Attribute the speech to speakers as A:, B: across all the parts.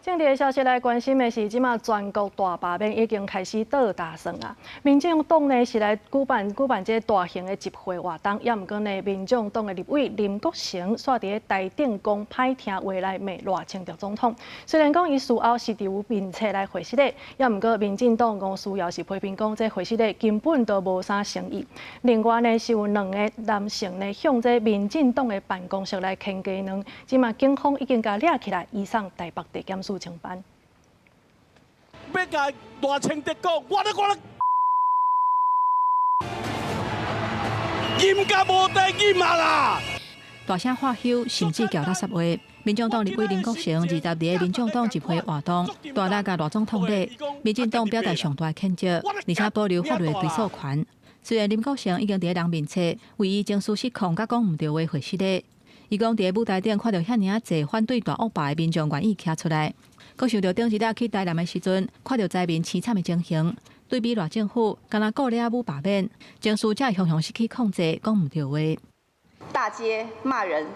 A: 政治的消息来关心的是，即马全国大罢免已经开始倒打算啊。民进党呢是来举办这大型的集会活动，也毋过呢，民众党的立委林国成煞伫台顶讲歹听话来骂赖清德总统。虽然讲伊事后是有面册来回失的，也毋过民进党讲需要是批评讲这回失的根本都无啥诚意。另外呢，是有2个男性呢向这民进党的办公室来牵鸡卵，即马警方已经甲抓起来，移送台北地检署侦办。
B: 要甲赖清德讲，我严格无得严啊啦！
C: 大声喝休，甚至叫到10话。民众党立委林国成22日民众党集会活动，大力甲赖总统骂，民进党表达上大谴责，而且保留法律追诉权。虽然林国成已经伫人面册为伊情绪失控，甲讲毋对话回失的，伊讲伫舞台顶看到遐尔济反对大恶霸的民众愿意站出来。阁想到顶一日去台南的时阵，看到灾民凄惨的情形，对比赖政府敢若顾了舞罢免，情绪才会雄雄失去控制，讲毋对话。
D: 大街骂人，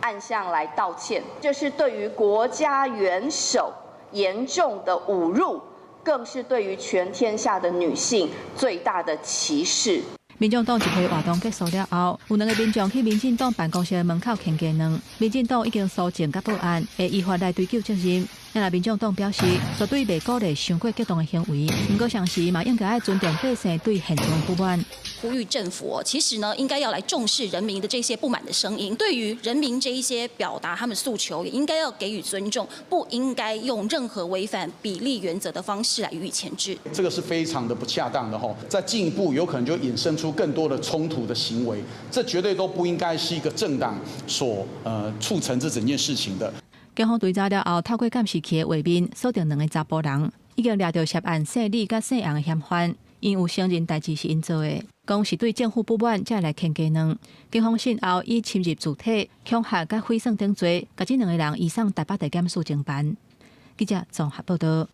D: 暗巷来道歉，这是对于国家元首严重的侮辱，更是对于全天下的女性最大的歧视。
C: 民众党集会活动结束了后，有2个民众去民进党办公室门口牵鸡卵，民进党已经搜证甲报案，会依法来追究责任。然而，民众党表示，绝对袂鼓励伤过激动的行为，不过上时嘛应该要尊重百姓对现状不满。
E: 呼吁政府其实呢，应该要来重视人民的这些不满的声音，对于人民这一些表达他们诉求，也应该要给予尊重，不应该用任何违反比例原则的方式来予以钳制。
F: 这个是非常的不恰当的吼，再进一步有可能就衍生出更多的冲突的行为，这绝对都不应该是一个政党所促成这整件事情的。
C: 警方追查了后，透过监视器的画面，锁定2个查甫人，已经抓到涉案姓李甲姓杨的嫌犯，因有承认代志是因做的，讲是对政府不满才来牵鸡卵。警方讯后以侵入主体、恐吓甲毁损等罪，甲这2个人移送台北地检署侦办。记者综合报道。